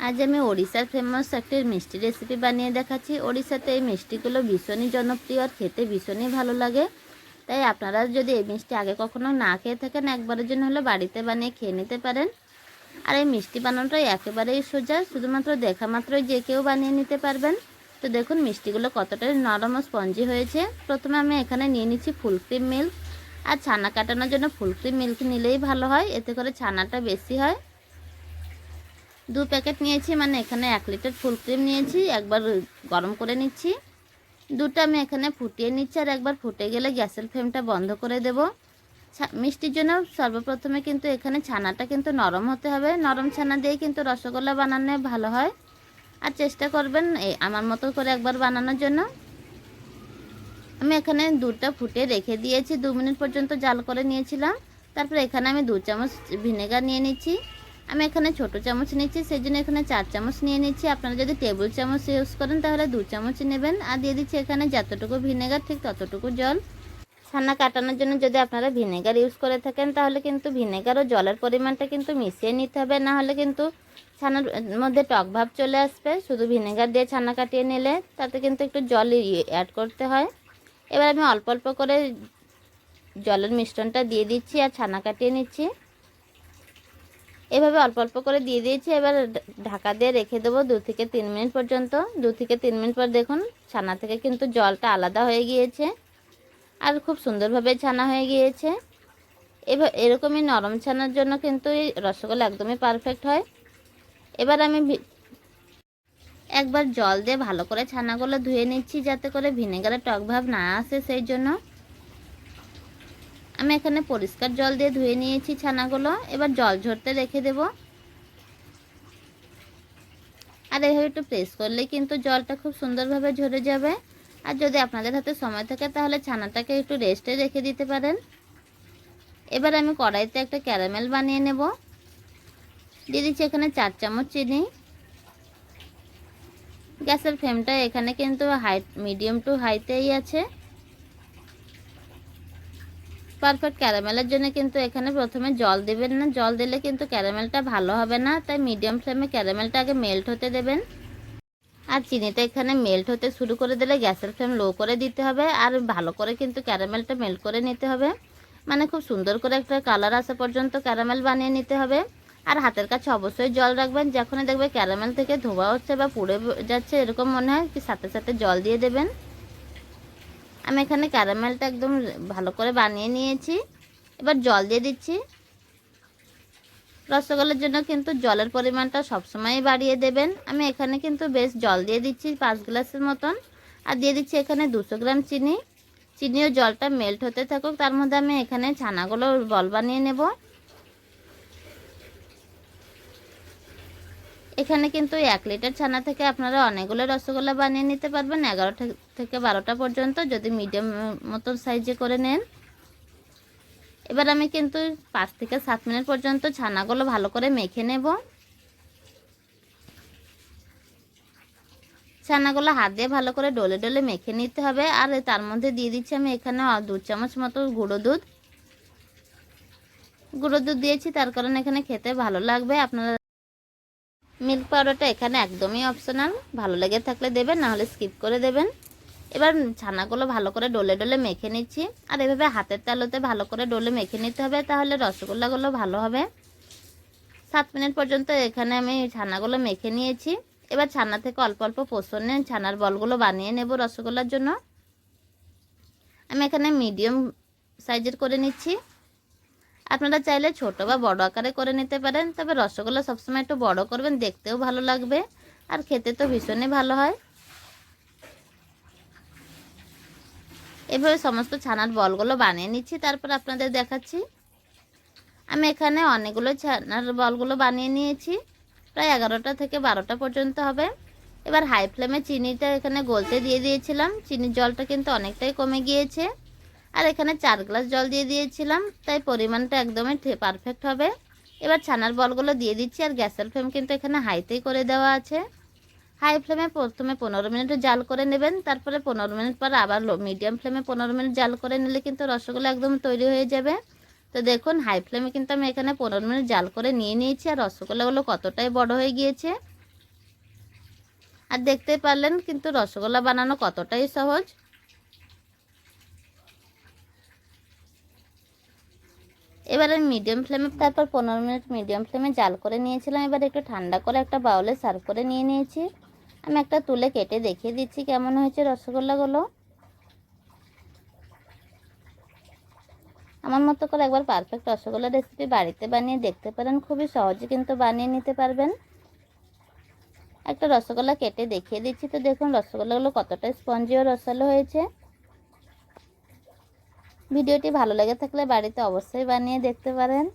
আজ আমি ওড়িশার ফেমাস একটি মিষ্টি রেসিপি বানিয়ে দেখাচ্ছি। ওড়িশাতে এই মিষ্টিগুলো ভীষণই জনপ্রিয় আর খেতে ভীষণই ভালো লাগে। তাই আপনারা যদি এই মিষ্টি আগে কখনো না খেয়ে থাকেন, একবারের জন্য হলে বাড়িতে বানিয়ে খেয়ে নিতে পারেন। আর এই মিষ্টি বানানোটা একেবারেই সোজা, শুধুমাত্র দেখা মাত্রই যে কেউ বানিয়ে নিতে পারবেন। তো দেখুন মিষ্টিগুলো কতটা নরম ও স্পঞ্জি হয়েছে। প্রথমে আমি এখানে নিয়ে নিচ্ছি ফুল ক্রিম মিল্ক। আর ছানা কাটানোর জন্য ফুল ক্রিম মিল্ক নিলেই ভালো হয়, এতে করে ছানাটা বেশি হয়। 2 প্যাকেট নিয়েছি, মানে এখানে 1 লিটার ফুল ক্রিম নিয়েছি। একবার গরম করে নিচ্ছি, দুটো আমি এখানে ফুটিয়ে নিচ্ছি। আর একবার ফুটে গেলে গ্যাসের ফ্লেমটা বন্ধ করে দেব। মিষ্টির জন্য সর্বপ্রথমে কিন্তু এখানে ছানাটা কিন্তু নরম হতে হবে। নরম ছানা দিয়ে কিন্তু রসগোল্লা বানানো ভালো হয়। আর চেষ্টা করবেন আমার মতো করে একবার বানানোর জন্য। আমি এখানে দুধটা ফুটিয়ে রেখে দিয়েছি, 2 মিনিট পর্যন্ত জাল করে নিয়েছিলাম। তারপর এখানে আমি 2 চামচ ভিনেগার নিয়ে নিচ্ছি। আমি এখানে ছোট চামচ নিচ্ছি, সেই জন্য এখানে 4 চামচ নিয়ে নিচ্ছি। আপনারা যদি টেবিল চামচ ইউজ করেন তাহলে 2 চামচ নেবেন। আর দিয়ে দিচ্ছি এখানে যতটুকু ভিনেগার ঠিক ততটুকু জল। ছানা কাটানোর জন্য যদি আপনারা ভিনেগার ইউজ করে থাকেন তাহলে কিন্তু ভিনেগার ও জলের পরিমাণটা কিন্তু মিশিয়ে নিতে হবে, না হলে কিন্তু ছানার মধ্যে টক ভাব চলে আসবে। শুধু ভিনেগার দিয়ে ছানা কাটিয়ে নিলে তাতে কিন্তু একটু জল অ্যাড করতে হয়। এবার আমি অল্প অল্প করে জলের মিশ্রণটা দিয়ে দিচ্ছি আর ছানা কাটিয়ে নিচ্ছি। এভাবে অল্প অল্প করে দিয়ে দিয়েছি। এবার ঢাকা দিয়ে রেখে দেবো 2 থেকে 3 মিনিট পর্যন্ত। 2 থেকে 3 মিনিট পর দেখুন ছানা থেকে কিন্তু জলটা আলাদা হয়ে গিয়েছে আর খুব সুন্দরভাবে ছানা হয়ে গিয়েছে। এবার এরকমই নরম ছানার জন্য কিন্তু এই রসগোল্লা একদমই পারফেক্ট হয়। এবার আমি একবার জল দিয়ে ভালো করে ছানাগুলো ধুয়ে নিচ্ছি, যাতে করে ভিনেগারের টক ভাব না আসে। সেই জন্য আমি এখানে পরিষ্কার জল দিয়ে ধুয়ে নিয়েছি ছানাগুলো। এবার জল ঝরতে রেখে দেব। আর এভাবে একটু প্রেস করলে কিন্তু জলটা খুব সুন্দরভাবে ঝরে যাবে। আর যদি আপনাদের হাতে সময় থাকে তাহলে ছানাটাকে একটু রেস্টে রেখে দিতে পারেন। এবার আমি কড়াইতে একটা ক্যারামেল বানিয়ে নেব। দিয়ে দিচ্ছি এখানে 4 চামচ চিনি। গ্যাসের ফ্লেমটা এখানে কিন্তু মিডিয়াম টু হাইতেই আছে। পারফেক্ট ক্যারামেলের জন্য কিন্তু এখানে প্রথমে জল দেবেন না, জল দিলে কিন্তু ক্যারামেলটা ভালো হবে না। তাই মিডিয়াম ফ্লেমে ক্যারামেলটা আগে মেল্ট হতে দেবেন। আর চিনিটা এখানে মেল্ট হতে শুরু করে দিলে গ্যাসের ফ্লেম লো করে দিতে হবে। আর ভালো করে কিন্তু ক্যারামেলটা মেল্ট করে নিতে হবে, মানে খুব সুন্দর করে একটা কালার আসা পর্যন্ত ক্যারামেল বানিয়ে নিতে হবে। আর হাতের কাছে অবশ্যই জল রাখবেন। যখনই দেখবে ক্যারামেল থেকে ধোঁয়া হচ্ছে বা পুড়ে যাচ্ছে এরকম মনে হয়, কি সাথে সাথে জল দিয়ে দেবেন। আমি এখানে ক্যারামেলটা একদম ভালো করে বানিয়ে নিয়েছি। এবার জল দিয়ে দিচ্ছি। রসগোল্লার জন্য কিন্তু জলের পরিমাণটা সবসময় বাড়িয়ে দেবেন। আমি এখানে কিন্তু বেশ জল দিয়ে দিচ্ছি 5 গ্লাসের মতন। আর দিয়ে দিচ্ছি এখানে 200 গ্রাম চিনি। চিনি ও জলটা মেল্ট হতে থাকুক, তার মধ্যে আমি এখানে ছানাগুলো বল বানিয়ে নেব। এখানে কিন্তু 1 লিটার ছানা থেকে আপনারা অনেকগুলো রসগোল্লা বানিয়ে নিতে পারবেন, 11 থেকে 12টা পর্যন্ত, যদি মিডিয়াম মতন সাইজে করে নেন। এবার আমি কিন্তু 5 থেকে 7 মিনিট পর্যন্ত ছানাগুলো ভালো করে মেখে নেব। ছানাগুলো হাত দিয়ে ভালো করে ডলে ডলে মেখে নিতে হবে। আর তার মধ্যে দিয়ে দিচ্ছি আমি এখানে 2 চামচ মতো গুঁড়ো দুধ। গুঁড়ো দুধ দিয়েছি তার কারণে এখানে খেতে ভালো লাগবে। আপনারা মিল্ক পাউডারটা এখানে একদমই অপশনাল, ভালো লেগে থাকলে দেবেন, না হলে স্কিপ করে দেবেন। এবার ছানাগুলো ভালো করে ডলে ডলে মেখে নিচ্ছি। আর এভাবে হাতের তালুতে ভালো করে ডলে মেখে নিতে হবে, তাহলে রসগোল্লাগুলো ভালো হবে। 7 মিনিট পর্যন্ত এখানে আমি ছানাগুলো মেখে নিয়েছি। এবার ছানা থেকে অল্প অল্প পোষণ নিয়ে ছানার বলগুলো বানিয়ে নেব রসগোল্লার জন্য। আমি এখানে মিডিয়াম সাইজের করে নিচ্ছি। আপনারা চাইলে ছোট বা বড় আকারে করে নিতে পারেন, তবে রসগোল্লা সবসময় একটু বড় করবেন, দেখতেও ভালো লাগবে আর খেতে তো ভীষণই ভালো হয়। এভাবে সমস্ত ছানার বলগুলো বানিয়ে নিচ্ছি, তারপর আপনাদের দেখাচ্ছি। আমি এখানে অনেকগুলো ছানার বলগুলো বানিয়ে নিয়েছি, প্রায় 11টা থেকে 12টা পর্যন্ত হবে। এবার হাই ফ্লেমে চিনিটা এখানে গলতে দিয়ে দিয়েছিলাম। চিনির জলটা কিন্তু অনেকটাই কমে গিয়েছে। আর এখানে 4 গ্লাস জল দিয়ে দিয়েছিলাম, তাই পরিমাণটা একদমই পারফেক্ট হবে। এবার ছানার বলগুলো দিয়ে দিচ্ছি। আর গ্যাসের ফ্লেম কিন্তু এখানে হাইতেই করে দেওয়া আছে। হাই ফ্লেমে প্রথমে 15 মিনিট জাল করে নেবেন, তারপরে 15 মিনিট পর আবার মিডিয়াম ফ্লেমে 15 মিনিট জাল করে নিলে কিন্তু রসগোল্লা একদম তৈরি হয়ে যাবে। তো দেখুন হাই ফ্লেমে কিন্তু আমি এখানে 15 মিনিট জাল করে নিয়েছি। আর রসগোল্লাগুলো কতটাই বড় হয়ে গিয়েছে। আর দেখতেই পারলেন কিন্তু রসগোল্লা বানানো কতটাই সহজ। এবার আমি মিডিয়াম ফ্লেমে, তারপর 15 মিনিট মিডিয়াম ফ্লেমে জাল করে নিয়েছিলাম। এবার একটু ঠান্ডা করে একটা বাউলে সার্ভ করে নিয়ে নিয়েছি। আমি একটা তুলে কেটে দেখিয়ে দিচ্ছি কেমন হয়েছে রসগোল্লাগুলো। আমার মতো করে একবার পারফেক্ট রসগোল্লা রেসিপি বাড়িতে বানিয়ে দেখতে পারেন, খুবই সহজে কিন্তু বানিয়ে নিতে পারবেন। একটা রসগোল্লা কেটে দেখিয়ে দিচ্ছি, তো দেখুন রসগোল্লাগুলো কতটা স্পঞ্জি ও রসালো হয়েছে। ভিডিওটি ভালো লেগে থাকলে বাড়িতে অবশ্যই বানিয়ে দেখতে পারেন।